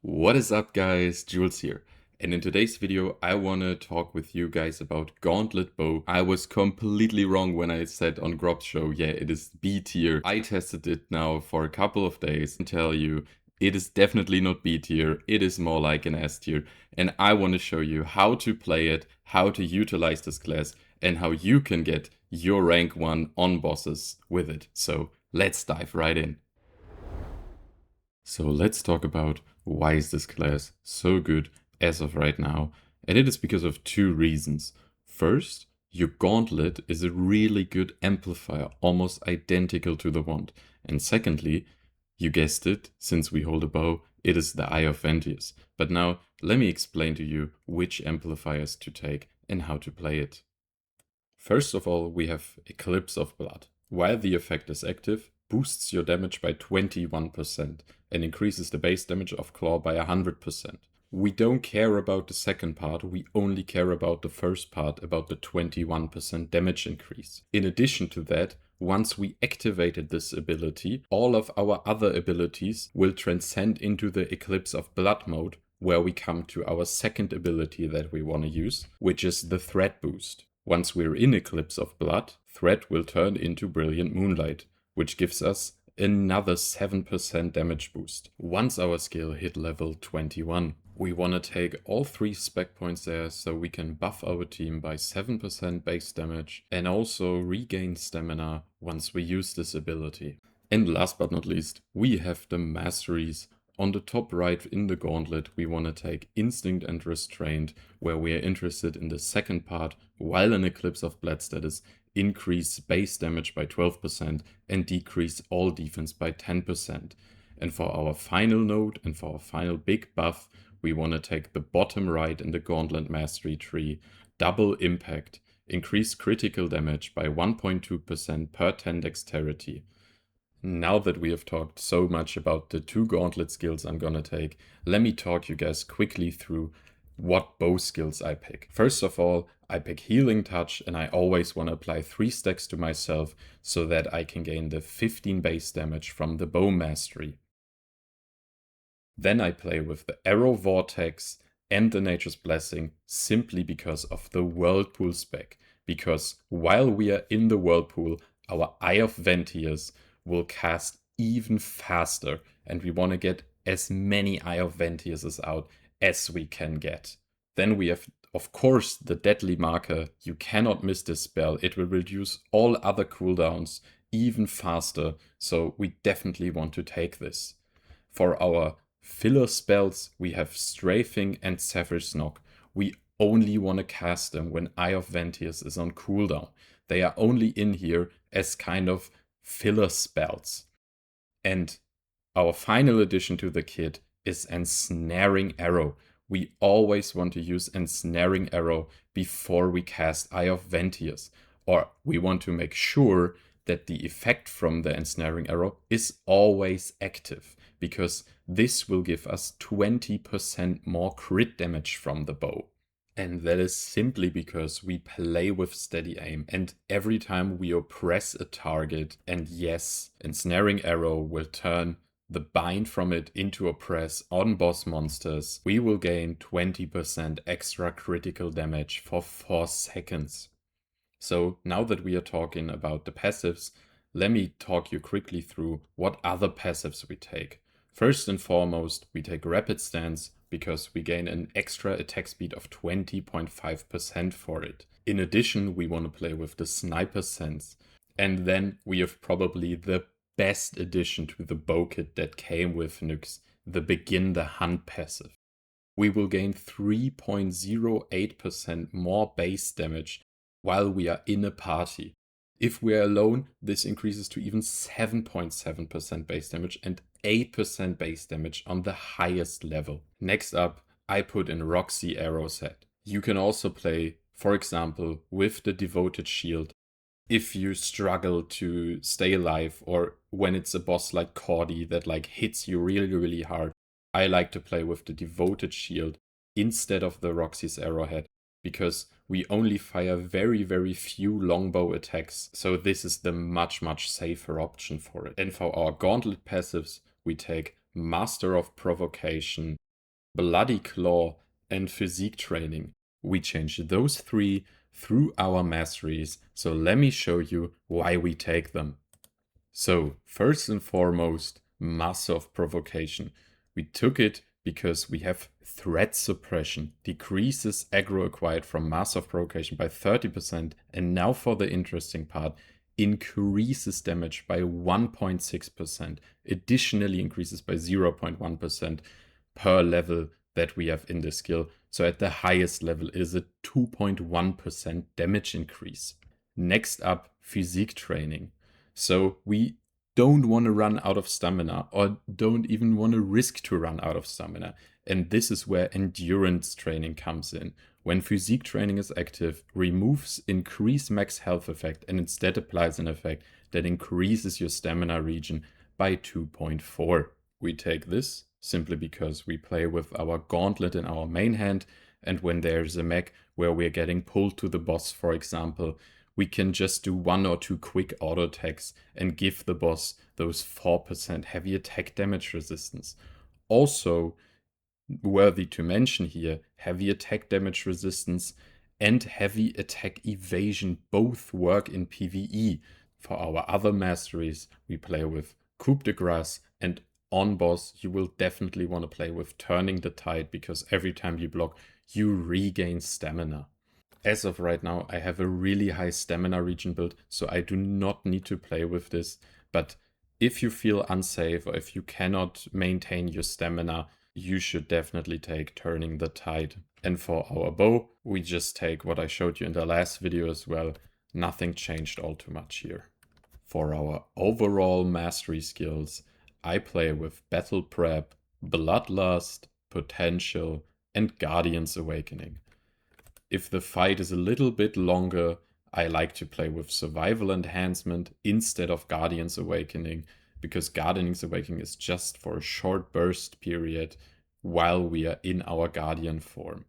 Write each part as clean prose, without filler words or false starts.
What is up, guys? Jules here. And in today's video, I want to talk with you guys about Gauntlett Bow. I was completely wrong when I said on Grobs Show, yeah, it is B tier. I tested it now for a couple of days and tell you, it is definitely not B tier. It is more like an S tier. And I want to show you how to play it, how to utilize this class, and how you can get your rank 1 on bosses with it. So let's dive right in. So let's talk about why is this class so good as of right now. And it is because of two reasons. First, your Gauntlett is a really good amplifier, almost identical to the wand. And secondly, you guessed it, since we hold a bow, it is the Eye of Venteus. But now, let me explain to you which amplifiers to take and how to play it. First of all, we have Eclipse of Blood. While the effect is active, boosts your damage by 21% and increases the base damage of Claw by 100%. We don't care about the second part, we only care about the first part, about the 21% damage increase. In addition to that, once we activated this ability, all of our other abilities will transcend into the Eclipse of Blood mode, where we come to our second ability that we want to use, which is the Threat boost. Once we're in Eclipse of Blood, Threat will turn into Brilliant Moonlight, which gives us another 7% damage boost. Once our skill hit level 21, we want to take all 3 spec points there so we can buff our team by 7% base damage and also regain stamina once we use this ability. And last but not least, we have the Masteries. On the top right in the Gauntlett, we want to take Instinct and Restraint, where we are interested in the second part, while in Eclipse of Blood status, increase base damage by 12% and decrease all defense by 10%. And for our final node and for our final big buff, we want to take the bottom right in the Gauntlett Mastery tree, Double Impact, increase critical damage by 1.2% per 10 dexterity. Now that we have talked so much about the 2 Gauntlett skills I'm gonna take, let me talk you guys quickly through what bow skills I pick. First of all, I pick Healing Touch, and I always want to apply 3 stacks to myself so that I can gain the 15 base damage from the Bow Mastery. Then I play with the Arrow Vortex and the Nature's Blessing simply because of the Whirlpool spec. Because while we are in the Whirlpool, our Eye of Venteus will cast even faster, and we want to get as many Eye of Venteuses out as we can get. Then we have, of course, the Deadly Marker. You cannot miss this spell. It will reduce all other cooldowns even faster, so we definitely want to take this. For our filler spells, we have Strafing and Savage Knock. We only want to cast them when Eye of Venteus is on cooldown. They are only in here as kind of filler spells. And our final addition to the kit is Ensnaring Arrow. We always want to use Ensnaring Arrow before we cast Eye of Venteus, or we want to make sure that the effect from the Ensnaring Arrow is always active, because this will give us 20% more crit damage from the bow. And that is simply because we play with steady aim, and every time we oppress a target, and yes, Ensnaring Arrow will turn the bind from it into oppress on boss monsters, we will gain 20% extra critical damage for 4 seconds. So now that we are talking about the passives, let me talk you quickly through what other passives we take. First and foremost, we take Rapid Stance, because we gain an extra attack speed of 20.5% for it. In addition, we want to play with the Sniper Sense. And then we have probably the best addition to the bow kit that came with Nyx, the Begin the Hunt passive. We will gain 3.08% more base damage while we are in a party. If we are alone, this increases to even 7.7% base damage and 8% base damage on the highest level. Next up, I put in Roxy Arrow set. You can also play, for example, with the Devoted Shield if you struggle to stay alive, or when it's a boss like Cordy that like hits you really, really hard. I like to play with the Devoted Shield instead of the Roxy's Arrowhead, because we only fire very, very few longbow attacks, so this is the much, much safer option for it. And for our Gauntlett passives, we take Master of Provocation, Bloody Claw, and Physique Training. We change those three through our masteries, so let me show you why we take them. So, first and foremost, Massive Provocation. We took it because we have Threat Suppression, decreases aggro acquired from Massive Provocation by 30%, and now for the interesting part, increases damage by 1.6%, additionally increases by 0.1% per level that we have in the skill. So at the highest level is a 2.1% damage increase. Next up, Physique Training. So we don't want to run out of stamina, or don't even want to risk to run out of stamina. And this is where endurance training comes in. When Physique Training is active, removes increase max health effect and instead applies an effect that increases your stamina region by 2.4. We take this simply because we play with our Gauntlett in our main hand, and when there's a mech where we're getting pulled to the boss, for example, we can just do 1 or 2 quick auto attacks and give the boss those 4% heavy attack damage resistance. Also, worthy to mention here, heavy attack damage resistance and heavy attack evasion both work in PvE. For our other masteries, we play with Coup de Grace, and on boss, you will definitely want to play with Turning the Tide, because every time you block, you regain stamina. As of right now, I have a really high stamina region build, so I do not need to play with this. But if you feel unsafe or if you cannot maintain your stamina, you should definitely take Turning the Tide. And for our bow, we just take what I showed you in the last video as well. Nothing changed all too much here. For our overall mastery skills, I play with Battle Prep, Bloodlust, Potential, and Guardian's Awakening. If the fight is a little bit longer, I like to play with Survival Enhancement instead of Guardian's Awakening, because Guardian's Awakening is just for a short burst period while we are in our Guardian form.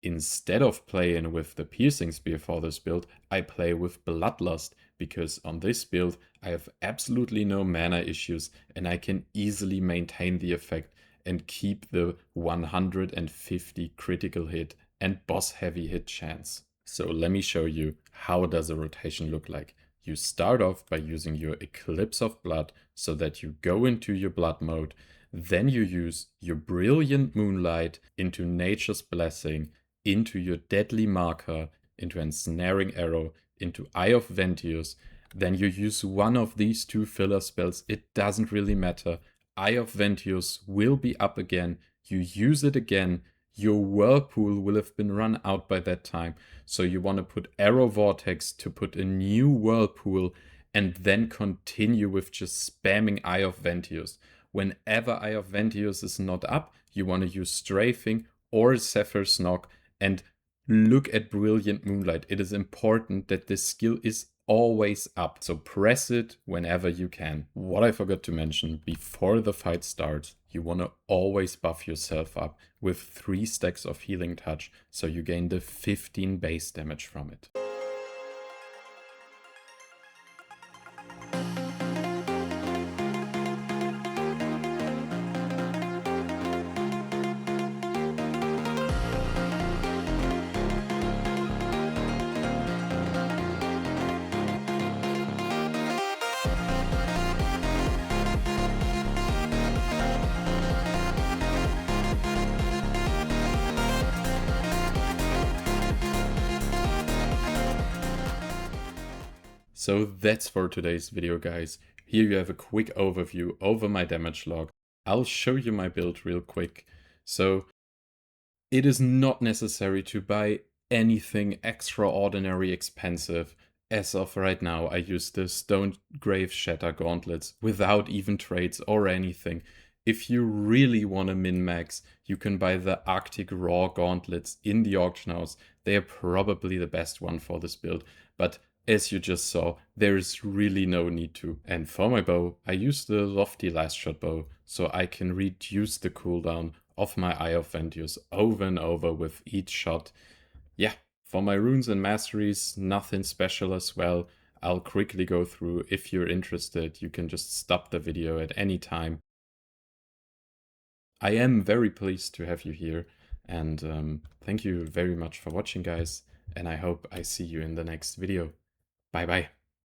Instead of playing with the Piercing Spear for this build, I play with Bloodlust, because on this build I have absolutely no mana issues and I can easily maintain the effect and keep the 150 critical hit and boss heavy hit chance. So let me show you how does a rotation look like. You start off by using your Eclipse of Blood so that you go into your blood mode. Then you use your Brilliant Moonlight into Nature's Blessing, into your Deadly Marker, into Ensnaring Arrow, into Eye of Ventius. Then you use one of these 2 filler spells. It doesn't really matter. Eye of Ventius will be up again. You use it again. Your Whirlpool will have been run out by that time. So you want to put Arrow Vortex to put a new Whirlpool and then continue with just spamming Eye of Ventius. Whenever Eye of Ventius is not up, you want to use Strafing or Zephyr's Knock and look at Brilliant Moonlight. It is important that this skill is always up, so press it whenever you can. What I forgot to mention, before the fight starts, you want to always buff yourself up with 3 stacks of Healing Touch, so you gain the 15 base damage from it. So that's for today's video, guys. Here you have a quick overview over my damage log. I'll show you my build real quick. So it is not necessary to buy anything extraordinary expensive. As of right now, I use the Stone Grave Shatter gauntlets without even trades or anything. If you really want to min-max, you can buy the Arctic Raw gauntlets in the auction house. They are probably the best one for this build, but as you just saw, there is really no need to. And for my bow, I use the Lofty Last Shot bow, so I can reduce the cooldown of my Eye of Ventius over and over with each shot. Yeah, for my runes and masteries, nothing special as well. I'll quickly go through. If you're interested, you can just stop the video at any time. I am very pleased to have you here, and thank you very much for watching, guys, and I hope I see you in the next video. Bye bye.